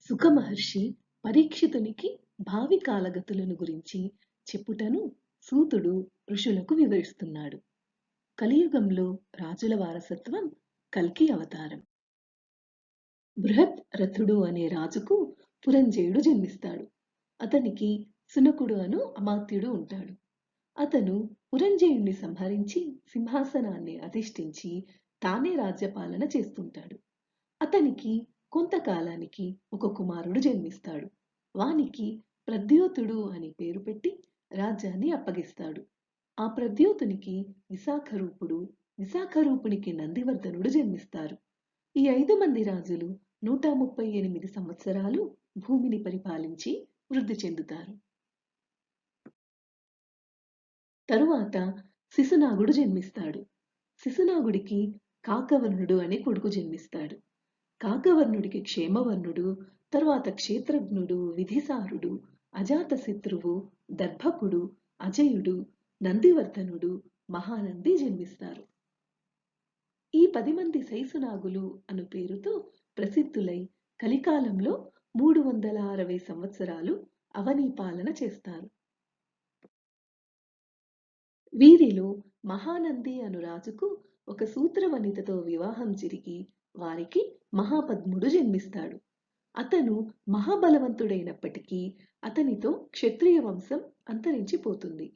సుఖమహర్షి పరీక్షితునికి భావి కాలగతులను గురించి చెప్పుటను సూతుడు ఋషులకు వివరిస్తున్నాడు. కలియుగంలో రాజుల వారసత్వం కల్కి అవతారం. బృహత్ రథుడు అనే రాజుకు పురంజయుడు జన్మిస్తాడు. అతనికి సునకుడు అను అమాత్యుడు ఉంటాడు. అతను పురంజయుణ్ణి సంహరించి సింహాసనాన్ని అధిష్ఠించి తానే రాజ్యపాలన చేస్తుంటాడు. అతనికి కొంతకాలానికి ఒక కుమారుడు జన్మిస్తాడు. వానికి ప్రద్యోతుడు అని పేరు పెట్టి రాజ్యాన్ని అప్పగిస్తాడు. ఆ ప్రద్యోతునికి విశాఖరూపుడు, విశాఖరూపునికి నందివర్ధనుడు జన్మిస్తారు. ఈ 5 మంది రాజులు 138 సంవత్సరాలు భూమిని పరిపాలించి వృద్ధి చెందుతారు. తరువాత శిశునాగుడు జన్మిస్తాడు. శిశునాగుడికి కాకవర్ణుడు అనే కొడుకు జన్మిస్తాడు. కాకవర్ణుడికి క్షేమవర్ణుడు, తరువాత క్షేత్రజ్ఞుడు, విధిసారుడు, అజాతశత్రువు, దర్భకుడు, అజయుడు, నందివర్ధనుడు, మహానంది జన్మిస్తారు. ఈ 10 మంది శైశునాగులు అను పేరుతో ప్రసిద్ధులై కలికాలంలో 360 సంవత్సరాలు అవనీ పాలన చేస్తారు. వీరిలో మహానంది అను రాజుకు ఒక సూత్రవనితతో వివాహం జరిగి వారికి మహాపద్ముడు జన్మిస్తాడు. అతను మహాబలవంతుడైనప్పటికీ అతనితో క్షత్రియ వంశం అంతరించిపోతుంది.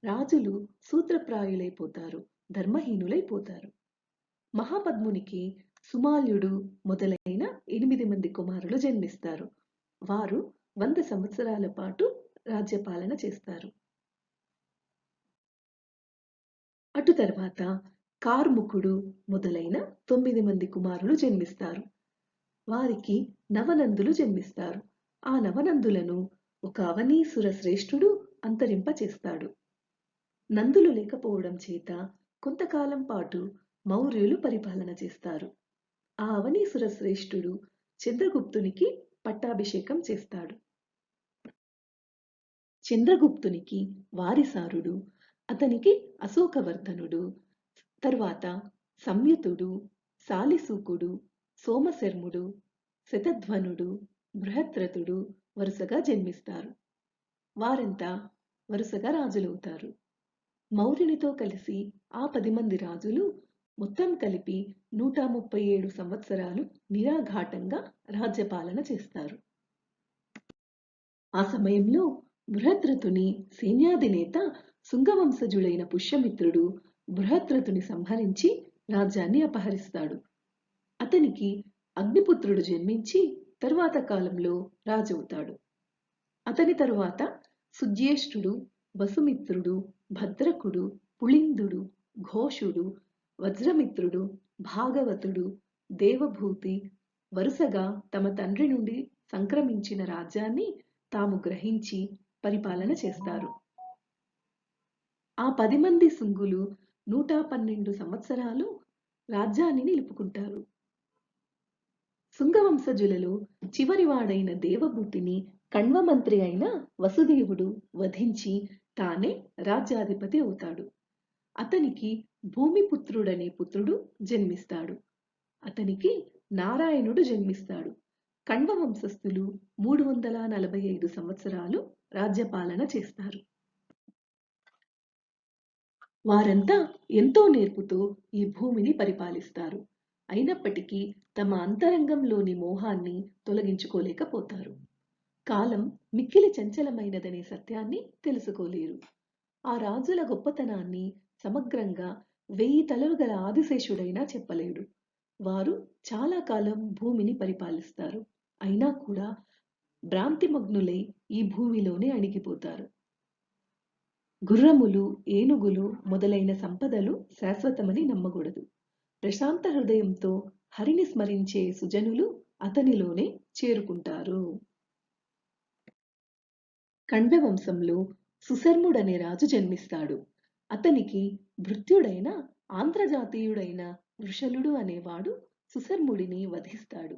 రాజులు సూత్రప్రాయులైపోతారు, ధర్మహీనులైపోతారు. మహాపద్మునికి సుమాల్యుడు మొదలైన 8 మంది కుమారులు జన్మిస్తారు. వారు 100 సంవత్సరాల పాటు రాజ్యపాలన చేస్తారు. అటు తర్వాత కార్ముకుడు మొదలైన 9 మంది కుమారులు జన్మిస్తారు. వారికి నవనందులు జన్మిస్తారు. ఆ నవనందులను ఒక అవనీసుర శ్రేష్ఠుడు అంతరింపచేస్తాడు. నందులు లేకపోవడం చేత కొంతకాలం పాటు మౌర్యులు పరిపాలన చేస్తారు. ఆ అవనీసుర శ్రేష్ఠుడు చంద్రగుప్తునికి పట్టాభిషేకం చేస్తాడు. చంద్రగుప్తునికి వారిసారుడు, అతనికి అశోకవర్ధనుడు, తర్వాత సంయుతుడు, సాలిసూకుడు, సోమశర్ముడు, శతధ్వనుడు, బృహద్రథుడు వరుసగా జన్మిస్తారు. వారంతా వరుసగా రాజులవుతారు. మౌర్యునితో కలిసి ఆ 10 మంది రాజులు మొత్తం కలిపి 137 సంవత్సరాలు నిరాఘాటంగా రాజ్యపాలన చేస్తారు. ఆ సమయంలో బృహద్రథుని సైన్యాధినేత శుంగవంశజుడైన పుష్యమిత్రుడు బృహద్రథుని సంహరించి రాజ్యాన్ని అపహరిస్తాడు. అతనికి అగ్నిపుత్రుడు జన్మించి తరువాత కాలంలో రాజవుతాడు. అతని తరువాత సుజ్యేష్ఠుడు, వసుమిత్రుడు, భద్రకుడు, పుళిందుడు, ఘోషుడు, వజ్రమిత్రుడు, భాగవతుడు, దేవభూతి వరుసగా తమ తండ్రి నుండి సంక్రమించిన రాజ్యాన్ని తాము గ్రహించి పరిపాలన చేస్తారు. ఆ 10 మంది శుంగులు 112 సంవత్సరాలు రాజ్యాన్ని నిలుపుకుంటారు. శుంగవంశజులలో చివరివాడైన దేవభూతిని కణ్వమంత్రి అయిన వసుదేవుడు వధించి తానే రాజ్యాధిపతి అవుతాడు. అతనికి భూమిపుత్రుడనే పుత్రుడు జన్మిస్తాడు. అతనికి నారాయణుడు జన్మిస్తాడు. కణ్వ వంశస్థులు 345 సంవత్సరాలు రాజ్యపాలన చేస్తారు. వారంతా ఎంతో నేర్పుతో ఈ భూమిని పరిపాలిస్తారు. అయినప్పటికీ తమ అంతరంగంలోని మోహాన్ని తొలగించుకోలేకపోతారు. కాలం మిక్కిలి చంచలమైనదనే సత్యాన్ని తెలుసుకోలేరు. ఆ రాజుల గొప్పతనాన్ని సమగ్రంగా 1000 తలలు గల ఆదిశేషుడైనా చెప్పలేడు. వారు చాలా కాలం భూమిని పరిపాలిస్తారు. అయినా కూడా భ్రాంతిమగ్నులై ఈ భూమిలోనే అణిగిపోతారు. గుర్రములు, ఏనుగులు మొదలైన సంపదలు శాశ్వతమని నమ్మకూడదు. ప్రశాంత హృదయంతో హరిని స్మరించే సుజనులు అతనిలోనే చేరుకుంటారు. కణ్వ వంశంలో సుశర్ముడనే రాజు జన్మిస్తాడు. అతనికి భృత్యుడైన ఆంధ్రజాతీయుడైన వృషలుడు అనేవాడు సుశర్ముడిని వధిస్తాడు.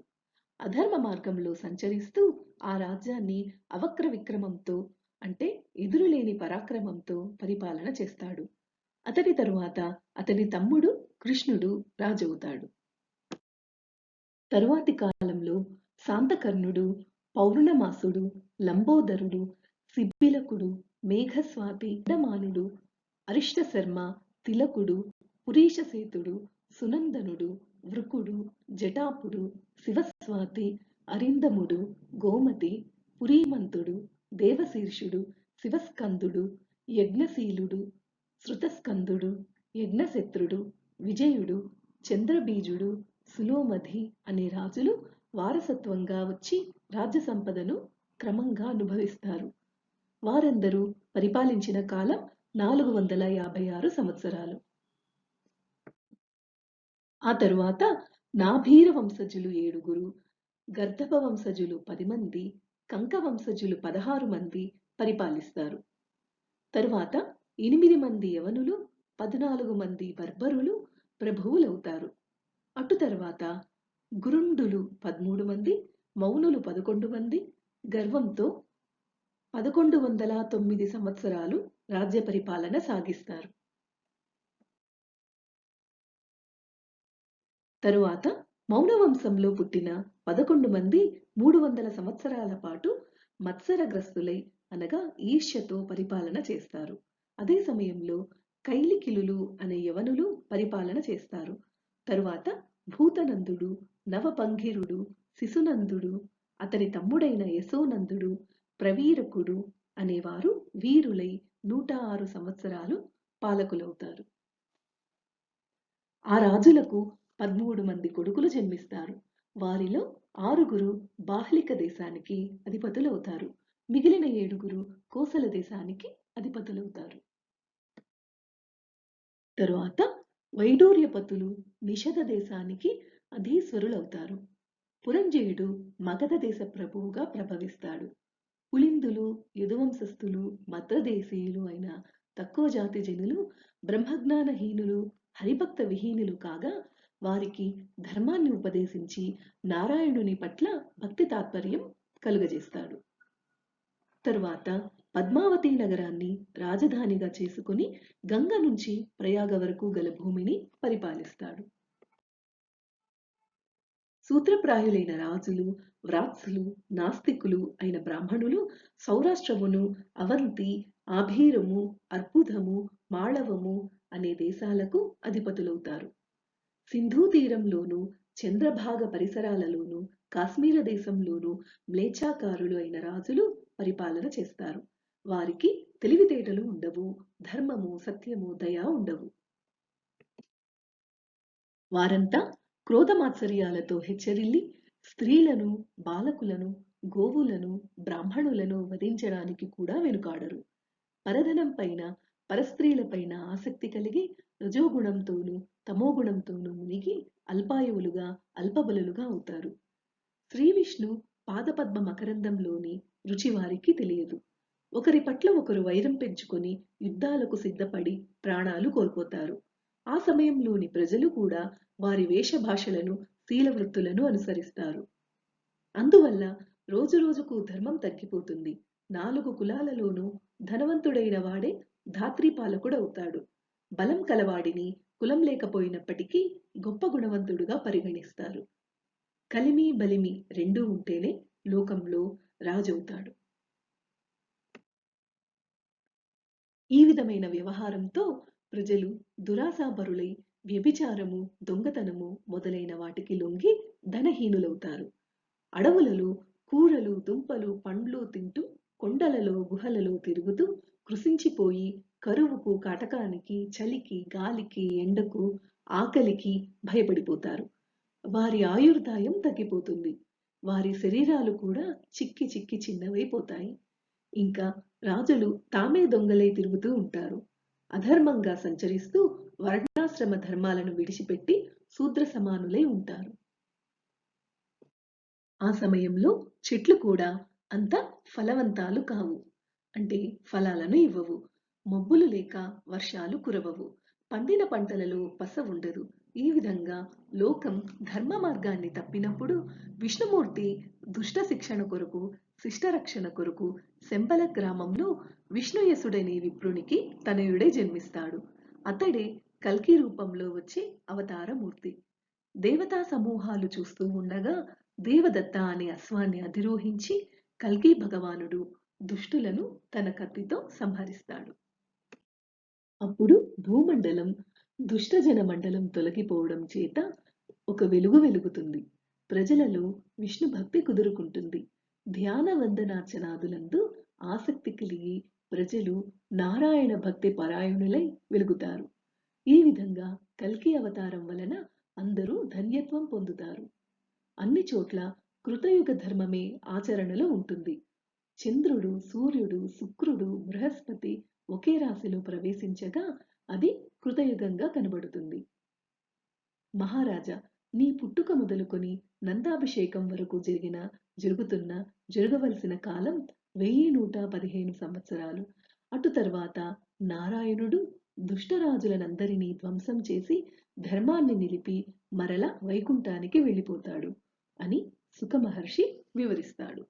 అధర్మ మార్గంలో సంచరిస్తూ ఆ రాజ్యాన్ని అవక్ర విక్రమంతో అంటే ఎదురులేని పరాక్రమంతో పరిపాలన చేస్తాడు. అతని తరువాత అతని తమ్ముడు కృష్ణుడు రాజవుతాడు. తరువాతి కాలంలో శాంతకర్ణుడు, పౌర్ణమాసుడు, లంబోదరుడు, సిబ్బిలకుడు, మేఘస్వాతి, దమానుడు, అరిష్టశర్మ, తిలకుడు, పురీషసేతుడు, సునందనుడు, వృకుడు, జటాపుడు, శివస్వాతి, అరిందముడు, గోమతి, పురీమంతుడు, దేవశీర్షుడు, శివస్కందుడు, యజ్ఞశీలుడు, శృతస్కందుడు, యజ్ఞశత్రుడు, విజయుడు, చంద్రబీజుడు, సులోమధి అనే రాజులు వారసత్వంగా వచ్చి రాజ్య సంపదను క్రమంగా అనుభవిస్తారు. వారందరూ పరిపాలించిన కాలం 456 సంవత్సరాలు. ఆ తరువాత నాభీర వంశజులు 7, గర్ధప వంశజులు 10 మంది, కంక వంశజులు 16 మంది పరిపాలిస్తారు. తరువాత 8 మంది యవనులు, 14 మంది బర్బరులు ప్రభువులవుతారు. అటు తరువాత గురుండులు 13 మంది, మౌనులు 11 మంది గర్వంతో 1109 సంవత్సరాలు రాజ్య పరిపాలన సాగిస్తారు. తరువాత మౌనవంశంలో పుట్టిన 11 మంది 300 సంవత్సరాల పాటు మత్సరగ్రస్తులై అనగా ఈర్ష్యతో పరిపాలన చేస్తారు. అదే సమయంలో కైలికిలులు అనే యవనులు పరిపాలన చేస్తారు. తరువాత భూతనందుడు, నవపంగిరుడు, శిశునందుడు, అతని తమ్ముడైన యశోనందుడు, ప్రవీరకుడు అనేవారు వీరులై 106 సంవత్సరాలు పాలకులవుతారు. ఆ రాజులకు 13 మంది కొడుకులు జన్మిస్తారు. వారిలో 6 బాహ్లిక దేశానికి అధిపతులవుతారు. మిగిలిన 7 కోసల దేశానికి అధిపతులవుతారు. తరువాత వైడూర్యపతులు నిషధ దేశానికి అధీశ్వరులవుతారు. పురంజయుడు మగధ దేశ ప్రభువుగా ప్రభవిస్తాడు. పులిందులు, యదువంశస్థులు, మద్రదేశీయులు అయిన తక్కువ జాతి జనులు బ్రహ్మజ్ఞానహీనులు, హరిభక్త విహీనులు కాగా వారికి ధర్మాన్ని ఉపదేశించి నారాయణుని పట్ల భక్తి తాత్పర్యం కలుగజేస్తాడు. తరువాత పద్మావతి నగరాన్ని రాజధానిగా చేసుకుని గంగ నుంచి ప్రయాగ వరకు గల భూమిని పరిపాలిస్తాడు. సూత్రప్రాయులైన రాజులు, వ్రాత్సులు, నాస్తికులు అయిన బ్రాహ్మణులు సౌరాష్ట్రమును, అవంతి, ఆభీరము, అర్బుదము, మాళవము అనే దేశాలకు అధిపతులవుతారు. సింధూ తీరంలోను, చంద్రభాగ పరిసరాలలోను, కాశ్మీర దేశంలోను మ్లేచ్ఛాకారులు అయిన రాజులు పరిపాలన చేస్తారు. వారికి తెలివితేటలు ఉండవు, ధర్మము, సత్యము, దయ ఉండవు. వారంతా క్రోధమాత్సర్యాలతో హెచ్చరిల్లి స్త్రీలను, బాలకులను, గోవులను, బ్రాహ్మణులను వధించడానికి కూడా వెనుకాడరు. పరధనం పైన, పరస్త్రీలపైన ఆసక్తి కలిగి రజోగుణంతోనూ తమోగుణంతోనూ మునిగి అల్పాయువులుగా, అల్పబలులుగా అవుతారు. శ్రీ విష్ణు పాదపద్మ మకరందంలోని రుచి వారికి తెలియదు. ఒకరి పట్ల ఒకరు వైరం పెంచుకొని యుద్ధాలకు సిద్ధపడి ప్రాణాలు కోల్పోతారు. ఆ సమయంలోని ప్రజలు కూడా వారి వేషభాషలను, శీలవృత్తులను అనుసరిస్తారు. అందువల్ల రోజు రోజుకు ధర్మం తగ్గిపోతుంది. 4 కులాలలోనూ ధనవంతుడైన వాడే ధాత్రీపాలకుడవుతాడు. బలం కలవాడిని కులం లేకపోయినప్పటికీ గొప్ప గుణవంతుడుగా పరిగణిస్తారు. కలిమి, బలిమి 2 ఉంటేనే లోకంలో రాజవుతాడు. ఈ విధమైన వ్యవహారంతో ప్రజలు దురాశాపరులై వ్యభిచారము, దొంగతనము మొదలైన వాటికి లొంగి ధనహీనులవుతారు. అడవులలో కూరలు, దుంపలు, పండ్లు తింటూ కొండలలో, గుహలలో తిరుగుతూ కృశించిపోయి కరువుకు, కాటకానికి, చలికి, గాలికి, ఎండకు, ఆకలికి భయపడిపోతారు. వారి ఆయుర్దాయం తగ్గిపోతుంది. వారి శరీరాలు కూడా చిక్కి చిక్కి చిన్నవైపోతాయి. ఇంకా రాజులు తామే దొంగలై తిరుగుతూ ఉంటారు. అధర్మంగా సంచరిస్తూ వర్ణాశ్రమ ధర్మాలను విడిచిపెట్టి శూద్ర సమానులై ఉంటారు. ఆ సమయంలో చెట్లు కూడా అంత ఫలవంతాలు కావు, అంటే ఫలాలను ఇవ్వవు. మబ్బులు లేక వర్షాలు కురవవు. పండిన పంటలలో పస ఉండదు. ఈ విధంగా లోకం ధర్మ మార్గాన్ని తప్పినప్పుడు విష్ణుమూర్తి దుష్ట శిక్షణ కొరకు, శిష్టరక్షణ కొరకు శంబల గ్రామంలో విష్ణుయసుడనే విప్రునికి తనయుడే జన్మిస్తాడు. అతడే కల్కి రూపంలో వచ్చే అవతారమూర్తి. దేవతా సమూహాలు చూస్తూ ఉండగా దేవదత్త అనే అశ్వాన్ని అధిరోహించి కల్కి భగవానుడు దుష్టులను తన కత్తితో సంహరిస్తాడు. అప్పుడు భూమండలం దుష్టజన మండలం తొలగిపోవడం చేత ఒక వెలుగు వెలుగుతుంది. ప్రజలలో విష్ణు భక్తి కుదురుకుంటుంది. ధ్యాన వందనార్చనాదులందు ఆసక్తి కలిగి ప్రజలు నారాయణ భక్తి పరాయణులై వెలుగుతారు. ఈ విధంగా కల్కి అవతారం వలన అందరూ ధన్యత్వం పొందుతారు. అన్ని చోట్ల కృతయుగ ధర్మమే ఆచరణలో ఉంటుంది. చంద్రుడు, సూర్యుడు, శుక్రుడు, బృహస్పతి ఒకే రాశిలో ప్రవేశించగా అది కృతయుగంగా కనబడుతుంది. మహారాజా, నీ పుట్టుక మొదలుకొని నందాభిషేకం వరకు జరుగుతున్న జరగవలసిన కాలం 1115 సంవత్సరాలు. అటు తర్వాత నారాయణుడు దుష్టరాజులనందరినీ ధ్వంసం చేసి ధర్మాన్ని నిలిపి మరల వైకుంఠానికి వెళ్ళిపోతాడు అని సుఖ మహర్షి వివరిస్తాడు.